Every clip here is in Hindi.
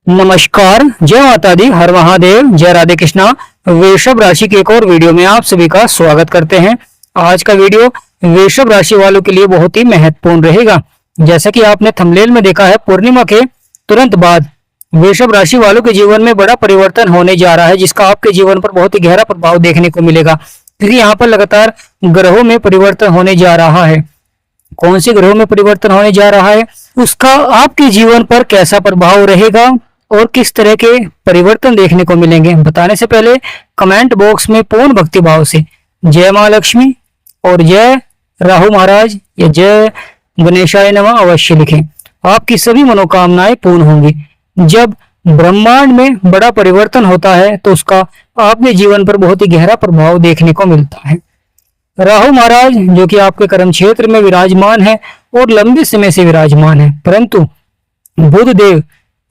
नमस्कार, जय माता दी, हर महादेव, जय राधे कृष्णा। वृषभ राशि के एक और वीडियो में आप सभी का स्वागत करते हैं। आज का वीडियो वृषभ राशि वालों के लिए बहुत ही महत्वपूर्ण रहेगा। जैसा कि आपने थंबनेल में देखा है, पूर्णिमा के तुरंत बाद वृषभ राशि वालों के जीवन में बड़ा परिवर्तन होने जा रहा है, जिसका आपके जीवन पर बहुत ही गहरा प्रभाव देखने को मिलेगा। क्योंकि यहाँ पर लगातार ग्रहों में परिवर्तन होने जा रहा है। कौन से ग्रहों में परिवर्तन होने जा रहा है, उसका आपके जीवन पर कैसा प्रभाव रहेगा और किस तरह के परिवर्तन देखने को मिलेंगे, बताने से पहले कमेंट बॉक्स में पूर्ण भक्ति भाव से जय मां लक्ष्मी और जय राहु महाराज या जय गणेशाय नमः अवश्य लिखें। आपकी सभी मनोकामनाएं पूर्ण होंगी। जब ब्रह्मांड में बड़ा परिवर्तन होता है तो उसका आपके जीवन पर बहुत ही गहरा प्रभाव देखने को मिलता है। राहु महाराज जो कि आपके कर्म क्षेत्र में विराजमान है और लंबे समय से विराजमान है, परंतु बुध देव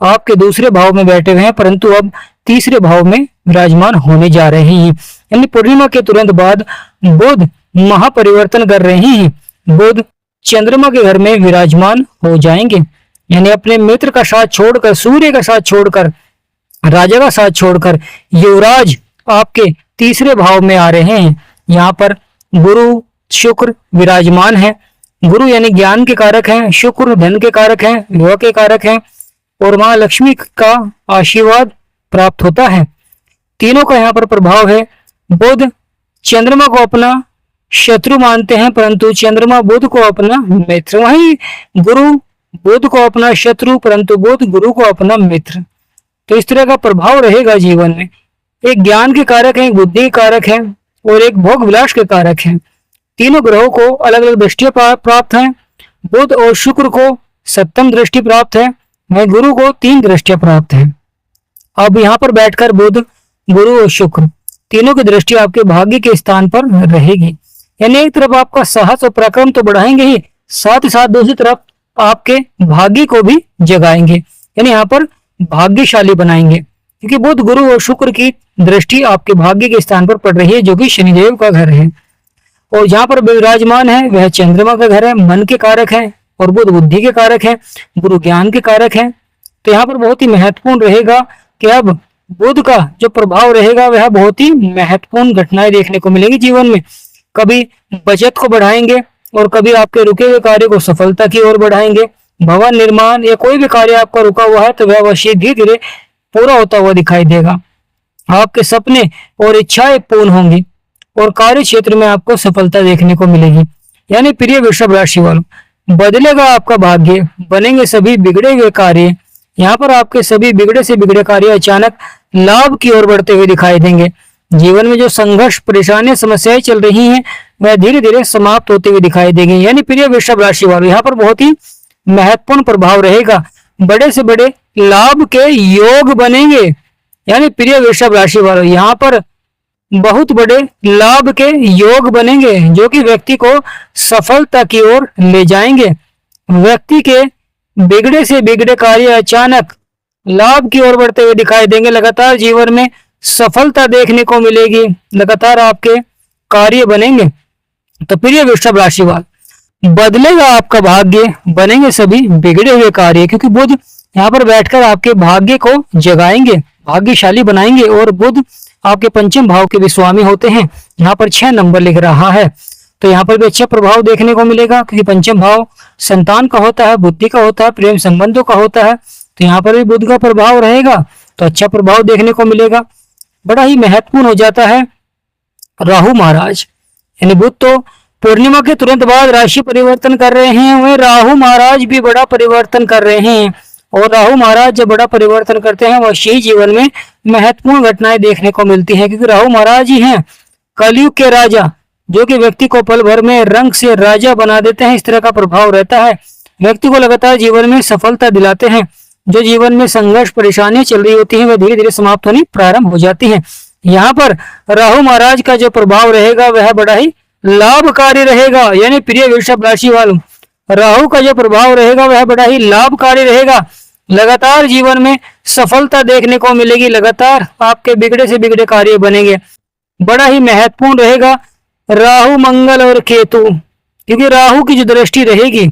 आपके दूसरे भाव में बैठे हुए हैं, परंतु अब तीसरे भाव में विराजमान होने जा रहे हैं। यानी पूर्णिमा के तुरंत बाद बुध महापरिवर्तन कर रहे हैं। बुध चंद्रमा के घर में विराजमान हो जाएंगे। यानी अपने मित्र का साथ छोड़कर, सूर्य का साथ छोड़कर, राजा का साथ छोड़कर युवराज आपके तीसरे भाव में आ रहे हैं। यहाँ पर गुरु शुक्र विराजमान है। गुरु यानी ज्ञान के कारक हैं, शुक्र धन के कारक हैं, विवाह के कारक हैं और मां लक्ष्मी का आशीर्वाद प्राप्त होता है। तीनों का यहाँ पर प्रभाव है। बुध चंद्रमा को अपना शत्रु मानते हैं, परंतु चंद्रमा बुध को अपना मित्र। वहीं गुरु बुध को अपना शत्रु, परंतु बुध गुरु को अपना मित्र। तो इस तरह का प्रभाव रहेगा जीवन में। एक ज्ञान के कारक है, एक बुद्धि के कारक है और एक भोग विलास के कारक है। तीनों ग्रहों को अलग अलग दृष्टियां प्राप्त है। बुध और शुक्र को सप्तम दृष्टि प्राप्त है, वहीं गुरु को 3 दृष्टियां प्राप्त है। अब यहाँ पर बैठकर बुध, गुरु और शुक्र तीनों की दृष्टि आपके भाग्य के स्थान पर रहेगी। यानी एक तरफ आपका साहस और पराक्रम तो बढ़ाएंगे ही, साथ ही साथ दूसरी तरफ आपके भाग्य को भी जगाएंगे। यानी यहाँ पर भाग्यशाली बनाएंगे, क्योंकि बुध, गुरु और शुक्र की दृष्टि आपके भाग्य के स्थान पर पड़ रही है, जो कि शनिदेव का घर है। और जहाँ पर विराजमान है वह चंद्रमा का घर है, मन के कारक है, और बुध बुद्धि के कारक है, गुरु ज्ञान के कारक है। तो यहाँ पर बहुत ही महत्वपूर्ण रहेगा कि अब बुध का जो प्रभाव रहेगा वह बहुत ही महत्वपूर्ण घटनाएं देखने को मिलेगी जीवन में। कभी बचत को बढ़ाएंगे और कभी आपके रुके हुए कार्य को सफलता की ओर बढ़ाएंगे। भवन निर्माण या कोई भी कार्य आपका रुका हुआ है तो वह अवश्य धीरे धीरे पूरा होता हुआ दिखाई देगा। आपके सपने और इच्छाएं पूर्ण होंगी और कार्य क्षेत्र में आपको सफलता देखने को मिलेगी। यानी प्रिय वृषभ राशि वालों, बदलेगा आपका भाग्य, बनेंगे सभी बिगड़े हुए कार्य। यहाँ पर आपके सभी बिगड़े से बिगड़े कार्य अचानक लाभ की ओर बढ़ते हुए दिखाई देंगे। जीवन में जो संघर्ष, परेशानियां, समस्याएं चल रही हैं वह धीरे धीरे समाप्त होते हुए दिखाई देंगे। यानी प्रिय वृषभ राशि वालों, यहाँ पर बहुत ही महत्वपूर्ण प्रभाव रहेगा। बड़े से बड़े लाभ के योग बनेंगे। यानी प्रिय वृषभ राशि वालों, यहाँ पर बहुत बड़े लाभ के योग बनेंगे, जो कि व्यक्ति को सफलता की ओर ले जाएंगे। व्यक्ति के बिगड़े से बिगड़े कार्य अचानक लाभ की ओर बढ़ते हुए दिखाई देंगे। लगातार जीवन में सफलता देखने को मिलेगी, लगातार आपके कार्य बनेंगे। तो प्रिय वृषभ राशि वाले, बदलेगा आपका भाग्य, बनेंगे सभी बिगड़े हुए कार्य, क्योंकि बुध यहाँ पर बैठकर आपके भाग्य को जगाएंगे, भाग्यशाली बनाएंगे। और बुध आपके पंचम भाव के भी स्वामी होते हैं। यहाँ पर 6 नंबर लिख रहा है, तो यहाँ पर भी अच्छा प्रभाव देखने को मिलेगा, क्योंकि पंचम भाव संतान का होता है, बुद्धि का होता है, प्रेम संबंधों का होता है। तो यहाँ पर भी बुध का प्रभाव रहेगा, तो अच्छा प्रभाव देखने को मिलेगा। बड़ा ही महत्वपूर्ण हो जाता है राहु महाराज। यानी बुध तो पूर्णिमा के तुरंत बाद राशि परिवर्तन कर रहे हैं, वह राहु महाराज भी बड़ा परिवर्तन कर रहे हैं। और राहु महाराज जब बड़ा परिवर्तन करते हैं वह जीवन में महत्वपूर्ण घटनाएं देखने को मिलती हैं, क्योंकि राहु महाराज ही हैं कलयुग के राजा, जो कि व्यक्ति को पल भर में रंग से राजा बना देते हैं। इस तरह का प्रभाव रहता है। व्यक्ति को लगातार जीवन में सफलता दिलाते हैं। जो जीवन में संघर्ष, परेशानियां चल रही होती हैं वह धीरे धीरे समाप्त होनी प्रारंभ हो जाती हैं। यहाँ पर राहु महाराज का जो प्रभाव रहेगा वह बड़ा ही लाभकारी रहेगा। यानी प्रिय वृषभ राशि वालों, राहु का जो प्रभाव रहेगा वह बड़ा ही लाभकारी रहेगा। लगातार जीवन में सफलता देखने को मिलेगी, लगातार आपके बिगड़े से बिगड़े कार्य बनेंगे। बड़ा ही महत्वपूर्ण रहेगा राहु, मंगल और केतु, क्योंकि राहु की जो दृष्टि रहेगी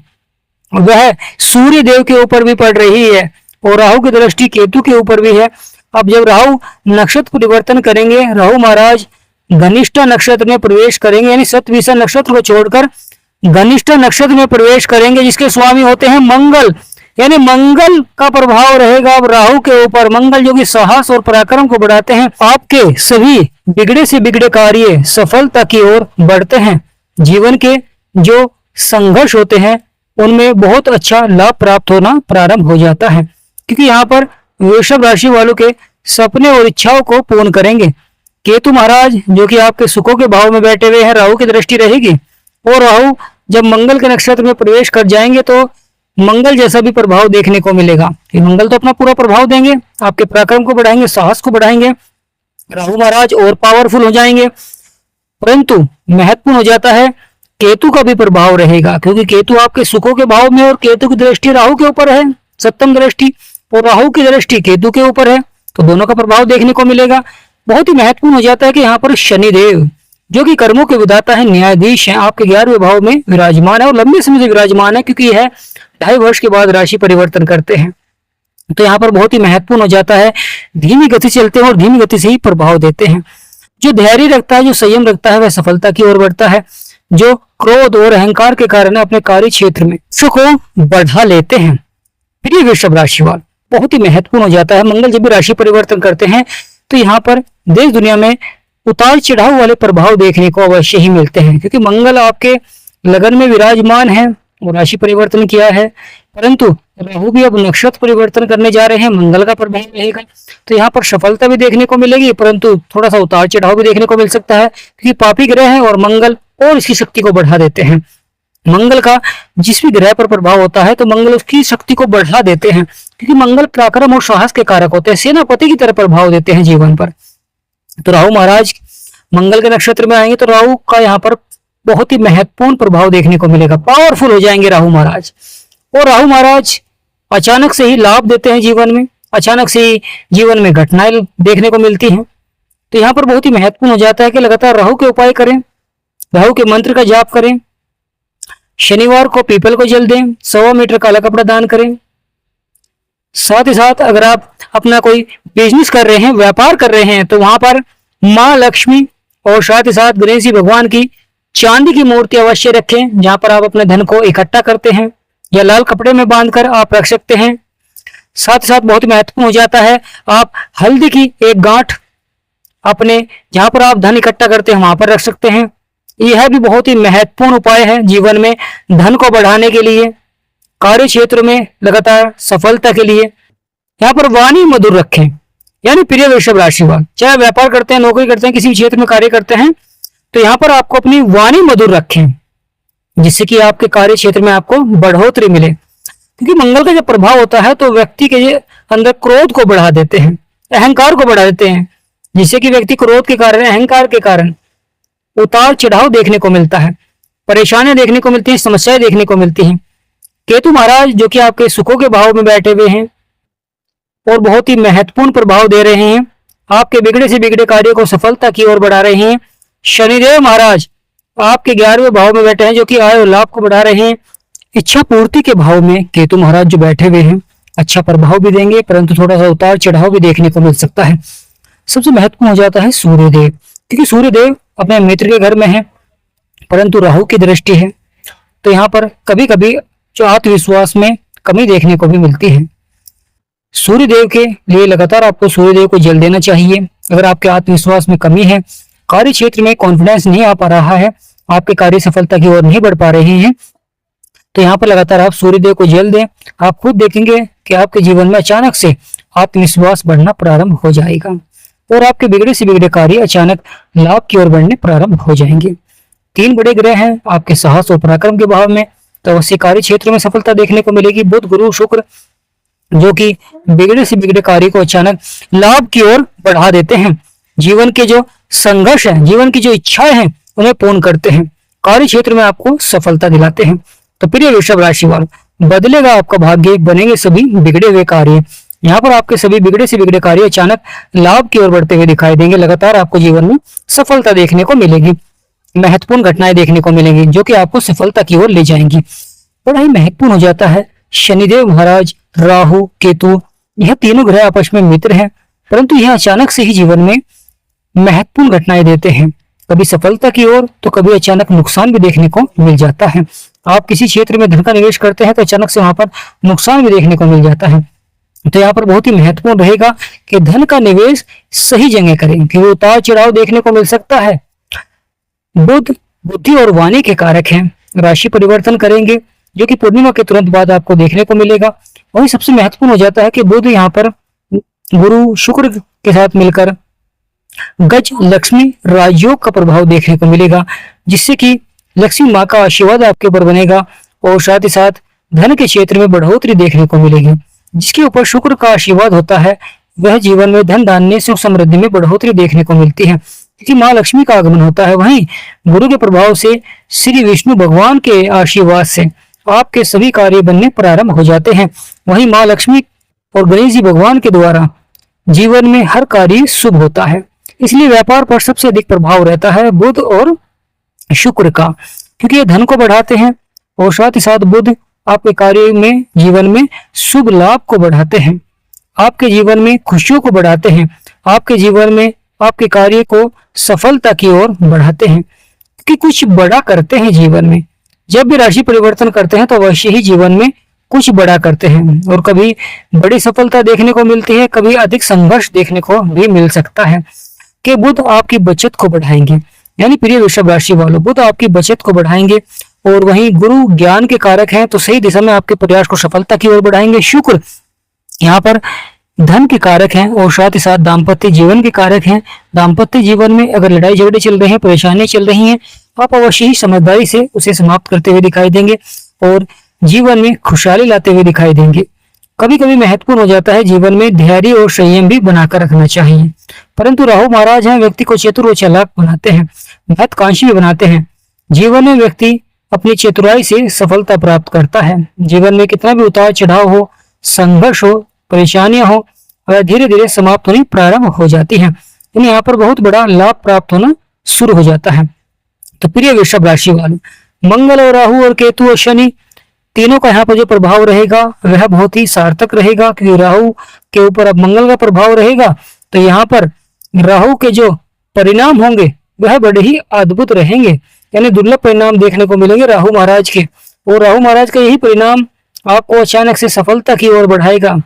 वह सूर्य देव के ऊपर भी पड़ रही है और राहु की दृष्टि केतु के ऊपर भी है। अब जब राहु नक्षत्र परिवर्तन करेंगे, राहु महाराज घनिष्ठा नक्षत्र में प्रवेश करेंगे, यानी शतभिषा नक्षत्र को छोड़कर घनिष्ठा नक्षत्र में प्रवेश करेंगे, जिसके स्वामी होते हैं मंगल, यानी मंगल का प्रभाव रहेगा अब राहु के ऊपर। मंगल जो कि साहस और पराक्रम को बढ़ाते हैं, आपके सभी बिगड़े से बिगड़े कार्य सफलता की ओर बढ़ते हैं। जीवन के जो संघर्ष होते हैं उनमें बहुत अच्छा लाभ प्राप्त होना प्रारंभ हो जाता है, क्योंकि यहाँ पर वृषभ राशि वालों के सपने और इच्छाओं को पूर्ण करेंगे। केतु महाराज जो कि आपके सुखों के भाव में बैठे हुए हैं, राहु की दृष्टि रहेगी, और राहु जब मंगल के नक्षत्र में प्रवेश कर जाएंगे तो मंगल जैसा भी प्रभाव देखने को मिलेगा। मंगल तो अपना पूरा प्रभाव देंगे, आपके पराक्रम को बढ़ाएंगे, साहस को बढ़ाएंगे, राहु महाराज और पावरफुल हो जाएंगे। परंतु महत्वपूर्ण हो जाता है केतु का भी प्रभाव रहेगा, क्योंकि केतु आपके सुखों के भाव में और केतु की दृष्टि राहु के ऊपर है, सप्तम दृष्टि, और राहु की दृष्टि केतु के ऊपर है, तो दोनों का प्रभाव देखने को मिलेगा। बहुत ही महत्वपूर्ण हो जाता है कि यहाँ पर शनिदेव जो कि कर्मों के विधाता है, न्यायाधीश हैं, आपके 11वें भाव में विराजमान है और लंबे समय से विराजमान है, क्योंकि यह 2.5 वर्ष के बाद राशि परिवर्तन करते हैं। तो यहाँ पर बहुत ही महत्वपूर्ण हो जाता है, धीमी गति से चलते हैं और धीमी गति से ही प्रभाव देते हैं। जो धैर्य रखता है, जो संयम रखता है, वह सफलता की ओर बढ़ता है। जो क्रोध और अहंकार के कारण अपने कार्य क्षेत्र में सुख को बढ़ा लेते हैं। प्रिय वृषभ राशि वाले, बहुत ही महत्वपूर्ण हो जाता है, मंगल जब भी राशि परिवर्तन करते हैं तो यहाँ पर देश दुनिया में उतार चढ़ाव वाले प्रभाव देखने को अवश्य ही मिलते हैं, क्योंकि मंगल आपके लगन में विराजमान है और राशि परिवर्तन किया है। परंतु राहु भी अब नक्षत्र परिवर्तन करने जा रहे हैं, मंगल का प्रभाव रहेगा, तो यहाँ पर सफलता भी देखने को मिलेगी, परंतु थोड़ा सा उतार चढ़ाव भी देखने को मिल सकता है, क्योंकि पापी ग्रह है और मंगल और इसकी शक्ति को बढ़ा देते हैं। मंगल का जिस भी ग्रह पर प्रभाव होता है तो मंगल उसकी शक्ति को बढ़ा देते हैं, क्योंकि मंगल पराक्रम और साहस के कारक होते हैं, सेनापति की तरह प्रभाव देते हैं जीवन पर। तो राहु महाराज मंगल के नक्षत्र में आएंगे तो राहु का यहाँ पर बहुत ही महत्वपूर्ण प्रभाव देखने को मिलेगा, पावरफुल हो जाएंगे राहु महाराज। और राहु महाराज अचानक से ही लाभ देते हैं जीवन में, अचानक से ही जीवन में घटनाएं देखने को मिलती हैं। तो यहाँ पर बहुत ही महत्वपूर्ण हो जाता है कि लगातार राहु के उपाय करें, राहु के मंत्र का जाप करें, शनिवार को पीपल को जल दें, 1.25 मीटर काला कपड़ा दान करें। साथ ही साथ अगर आप अपना कोई बिजनेस कर रहे हैं, व्यापार कर रहे हैं, तो वहां पर माँ लक्ष्मी और साथ ही साथ गणेश जी भगवान की चांदी की मूर्ति अवश्य रखें, जहां पर आप अपने धन को इकट्ठा करते हैं, या लाल कपड़े में बांधकर आप रख सकते हैं। साथ ही साथ बहुत महत्वपूर्ण हो जाता है, आप हल्दी की एक गांठ अपने जहां पर आप धन इकट्ठा करते हैं वहां पर रख सकते हैं। यह भी बहुत ही महत्वपूर्ण उपाय है जीवन में धन को बढ़ाने के लिए, कार्य क्षेत्र में लगातार सफलता के लिए। यहाँ पर वाणी मधुर रखें, यानी प्रिय वृषभ राशि वाले, चाहे व्यापार करते हैं, नौकरी करते हैं, किसी भी क्षेत्र में कार्य करते हैं, तो यहाँ पर आपको अपनी वाणी मधुर रखें, जिससे कि आपके कार्य क्षेत्र में आपको बढ़ोतरी मिले। क्योंकि मंगल का जब प्रभाव होता है तो व्यक्ति के अंदर क्रोध को बढ़ा देते हैं, अहंकार को बढ़ा देते हैं, जिससे कि व्यक्ति क्रोध के कारण, अहंकार के कारण उतार चढ़ाव देखने को मिलता है, परेशानियां देखने को मिलती हैं, समस्याएं देखने को मिलती हैं। केतु महाराज जो कि आपके सुखों के भाव में बैठे हुए हैं और बहुत ही महत्वपूर्ण प्रभाव दे रहे हैं, आपके बिगड़े से बिगड़े कार्यों को सफलता की ओर बढ़ा रहे हैं। शनिदेव महाराज आपके 11वें भाव में बैठे हैं, जो कि आय और लाभ को बढ़ा रहे हैं। इच्छा पूर्ति के भाव में केतु महाराज जो बैठे हुए हैं अच्छा प्रभाव भी देंगे, परंतु थोड़ा सा उतार चढ़ाव भी देखने को मिल सकता है। सबसे महत्वपूर्ण हो जाता है सूर्यदेव, क्योंकि सूर्यदेव अपने मित्र के घर में है, परंतु राहु की दृष्टि है, तो यहाँ पर कभी कभी जो आत्मविश्वास में कमी देखने को भी मिलती है। सूर्यदेव के लिए लगातार आपको सूर्यदेव को जल देना चाहिए। अगर आपके आत्मविश्वास में कमी है, कार्य क्षेत्र में कॉन्फिडेंस नहीं आ पा रहा है, आपके कार्य सफलता की ओर नहीं बढ़ पा रहे हैं, तो यहाँ पर लगातार आप सूर्यदेव को जल दें। आप खुद देखेंगे कि आपके जीवन में अचानक से आत्मविश्वास बढ़ना प्रारंभ हो जाएगा और आपके बिगड़े से बिगड़े कार्य अचानक लाभ की ओर बढ़ने प्रारंभ हो जाएंगे। 3 बड़े ग्रह हैं आपके साहस और पराक्रम के भाव में, तो अवश्य कार्य क्षेत्र में सफलता देखने को मिलेगी। बुध, गुरु, शुक्र जो कि बिगड़े से बिगड़े कार्य को अचानक लाभ की ओर बढ़ा देते हैं, जीवन के जो संघर्ष है, जीवन की जो इच्छाएं हैं उन्हें पूर्ण करते हैं, कार्य क्षेत्र में आपको सफलता दिलाते हैं। तो प्रिय वृषभ राशि वालों, बदलेगा आपका भाग्य, बनेंगे सभी बिगड़े हुए कार्य। यहाँ पर आपके सभी बिगड़े से बिगड़े कार्य अचानक लाभ की ओर बढ़ते हुए दिखाई देंगे। लगातार आपको जीवन में सफलता देखने को मिलेगी, महत्वपूर्ण घटनाएं देखने को मिलेंगी जो कि आपको सफलता की ओर ले जाएंगी। बड़ा ही महत्वपूर्ण हो जाता है शनिदेव महाराज, राहु, केतु यह तीनों ग्रह आपस में मित्र हैं, परंतु यह अचानक से ही जीवन में महत्वपूर्ण घटनाएं देते हैं, कभी सफलता की ओर तो कभी अचानक नुकसान भी देखने को मिल जाता है। आप किसी क्षेत्र में धन का निवेश करते हैं तो अचानक से वहां पर नुकसान भी देखने को मिल जाता है। तो यहाँ पर बहुत ही महत्वपूर्ण रहेगा कि धन का निवेश सही जगह करें, क्योंकि उतार चढ़ाव देखने को मिल सकता है। बुध बुद्धि और वाणी के कारक हैं, राशि परिवर्तन करेंगे जो कि पूर्णिमा के तुरंत बाद आपको देखने को मिलेगा। वही सबसे महत्वपूर्ण हो जाता है कि बुध यहाँ पर गुरु शुक्र के साथ मिलकर गज लक्ष्मी राजयोग का प्रभाव देखने को मिलेगा, जिससे कि लक्ष्मी माँ का आशीर्वाद आपके ऊपर बनेगा और साथ ही साथ धन के क्षेत्र में बढ़ोतरी देखने को मिलेगी। जिसके ऊपर शुक्र का आशीर्वाद होता है वह जीवन में धन धान्य सुख समृद्धि में बढ़ोतरी देखने को मिलती है, क्योंकि माँ लक्ष्मी का आगमन होता है। वहीं गुरु के प्रभाव से श्री विष्णु भगवान के आशीर्वाद से आपके सभी कार्य बनने प्रारंभ हो जाते हैं। वहीं माँ लक्ष्मी और गणेश जी भगवान के द्वारा जीवन में हर कार्य शुभ होता है, इसलिए व्यापार पर सबसे अधिक प्रभाव रहता है बुध और शुक्र का, क्योंकि ये धन को बढ़ाते हैं और साथ ही साथ बुध आपके कार्य में जीवन में शुभ लाभ को बढ़ाते हैं, आपके जीवन में खुशियों को बढ़ाते हैं, आपके जीवन में आपके कार्य को सफलता की ओर बढ़ाते हैं, कि कुछ बड़ा करते हैं जीवन में। जब भी राशि परिवर्तन करते हैं तो अवश्य ही जीवन में कुछ बड़ा करते हैं और कभी बड़ी सफलता देखने को मिलती है, कभी अधिक संघर्ष देखने को भी मिल सकता है। कि बुध आपकी बचत को बढ़ाएंगे, यानी प्रिय वृषभ राशि वालों, बुध आपकी बचत को बढ़ाएंगे और वहीं गुरु ज्ञान के कारक हैं, तो सही दिशा में आपके प्रयास को सफलता की ओर बढ़ाएंगे। शुक्र यहाँ पर धन के कारक हैं और साथ ही साथ दाम्पत्य जीवन के कारक हैं। दाम्पत्य जीवन में अगर लड़ाई झगड़े चल रहे हैं, परेशानियां चल रही हैं, आप अवश्य ही समझदारी से उसे समाप्त करते हुए दिखाई देंगे और जीवन में खुशहाली लाते हुए दिखाई देंगे। कभी कभी महत्वपूर्ण हो जाता है जीवन में धैर्य और संयम भी बनाकर रखना चाहिए, परंतु राहु महाराज हैं, व्यक्ति को चतुर और चालाक बनाते हैं, महत्वाकांक्षी भी बनाते हैं। जीवन में व्यक्ति अपनी चतुराई से सफलता प्राप्त करता है। जीवन में कितना भी उतार चढ़ाव हो, संघर्ष हो, परेशानियां हो, वह धीरे धीरे समाप्त होनी प्रारंभ हो जाती है। यहाँ पर बहुत बड़ा लाभ प्राप्त होना शुरू हो जाता है। तो प्रिय वृषभ राशि वालों, मंगल और राहु और केतु और शनि तीनों का यहाँ पर जो प्रभाव रहेगा वह बहुत ही सार्थक रहेगा, क्योंकि राहु के ऊपर अब मंगल का प्रभाव रहेगा। तो यहाँ पर राहु के जो परिणाम होंगे वह बड़े ही अद्भुत रहेंगे, यानी दुर्लभ परिणाम देखने को मिलेंगे राहु महाराज के। और राहु महाराज का यही परिणाम आपको अचानक से सफलता की ओर बढ़ाएगा।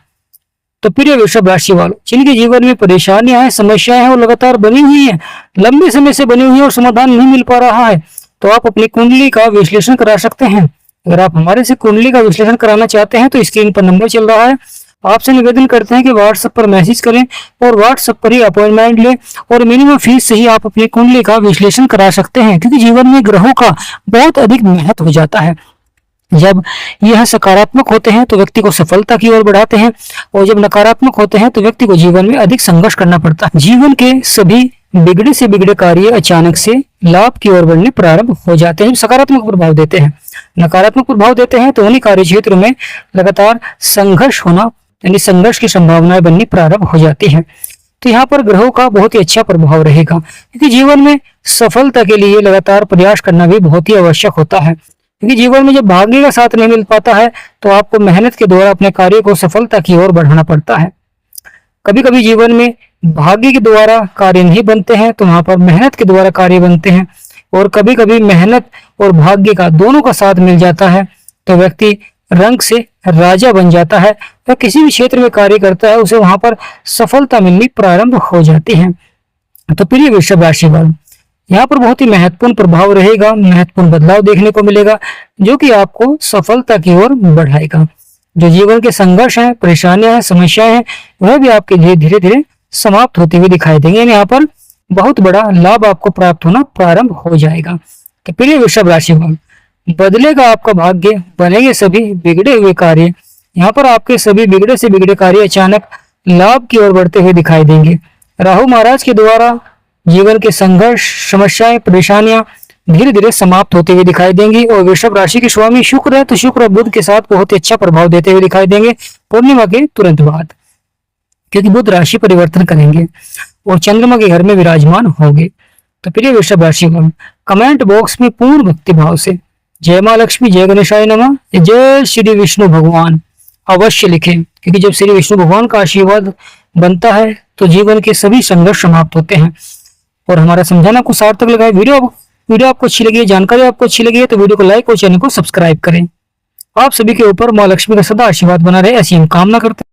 तो प्रिय वृषभ राशि वालों, जिनके जीवन में परेशानियां हैं, समस्याएं हैं और लगातार बनी हुई हैं, लंबे समय से बनी हुई है और समाधान नहीं मिल पा रहा है, तो आप अपनी कुंडली का विश्लेषण करा सकते हैं। अगर आप हमारे से कुंडली का विश्लेषण कराना चाहते हैं तो स्क्रीन पर नंबर चल रहा है, आपसे निवेदन करते हैं कि व्हाट्सएप पर मैसेज करें और व्हाट्सएप पर ही अपॉइंटमेंट लें और मिनिमम फीस से ही आप अपनी कुंडली का विश्लेषण करा सकते हैं, क्योंकि जीवन में ग्रहों का बहुत अधिक महत्व हो जाता है। जब यह सकारात्मक होते हैं तो व्यक्ति को सफलता की ओर बढ़ाते हैं और जब नकारात्मक होते हैं तो व्यक्ति को जीवन में अधिक संघर्ष करना पड़ता है। जीवन के सभी बिगड़े से बिगड़े कार्य अचानक से लाभ की ओर बढ़ने प्रारंभ हो जाते हैं। सकारात्मक प्रभाव देते हैं, नकारात्मक प्रभाव देते हैं तो उन्हीं कार्य क्षेत्र में लगातार संघर्ष होना, यानी संघर्ष की संभावनाएं बननी प्रारंभ हो जाती है। तो यहाँ पर ग्रहों का बहुत ही अच्छा प्रभाव रहेगा, क्योंकि जीवन में सफलता के लिए लगातार प्रयास करना भी बहुत ही आवश्यक होता है। क्योंकि जीवन में जब भाग्य का साथ नहीं मिल पाता है तो आपको मेहनत के द्वारा अपने कार्य को सफलता की ओर बढ़ाना पड़ता है। कभी कभी जीवन में भाग्य के द्वारा कार्य नहीं बनते हैं तो वहां पर मेहनत के द्वारा कार्य बनते हैं, और कभी कभी मेहनत और भाग्य का दोनों का साथ मिल जाता है तो व्यक्ति रंग से राजा बन जाता है। वह किसी भी क्षेत्र में कार्य करता है उसे वहां पर सफलता मिलनी प्रारंभ हो जाती है। तो प्रिय वृषभ राशि वालों, यहाँ पर बहुत ही महत्वपूर्ण प्रभाव रहेगा, महत्वपूर्ण बदलाव देखने को मिलेगा जो कि आपको सफलता की ओर बढ़ाएगा। जो जीवन के संघर्ष हैं, परेशानियां हैं, समस्याएं हैं, वह भी आपके लिए धीरे धीरे समाप्त होते हुए दिखाई देंगे। यहाँ पर बहुत बड़ा लाभ आपको प्राप्त होना प्रारंभ हो जाएगा। तो प्रिय वृषभ राशि वालों, बदलेगा आपका भाग्य, बनेंगे सभी बिगड़े हुए कार्य। यहाँ पर आपके सभी बिगड़े से बिगड़े कार्य अचानक लाभ की ओर बढ़ते हुए दिखाई देंगे। राहु महाराज के द्वारा जीवन के संघर्ष, समस्याएं, परेशानियां धीरे धीरे समाप्त होते हुए दिखाई देंगी। और वृषभ राशि के स्वामी शुक्र है तो शुक्र बुध के साथ बहुत ही अच्छा प्रभाव देते हुए दिखाई देंगे पूर्णिमा के तुरंत बाद, क्योंकि बुध राशि परिवर्तन करेंगे और चंद्रमा के घर में विराजमान होंगे। तो प्रिय वृषभ राशि वालों, कमेंट बॉक्स में पूर्ण भक्ति भाव से जय मां लक्ष्मी, जय गणेशाय नमः, जय श्री विष्णु भगवान अवश्य लिखें। क्योंकि जब श्री विष्णु भगवान का आशीर्वाद बनता है तो जीवन के सभी संघर्ष समाप्त होते हैं। और हमारा समझाना कुछ सार्थक लगा है। वीडियो आपको अच्छी लगी है, जानकारी आपको अच्छी लगी है तो वीडियो को लाइक और चैनल को सब्सक्राइब करें। आप सभी के ऊपर माँ लक्ष्मी का सदा आशीर्वाद बना रहे, ऐसी हम कामना करते हैं।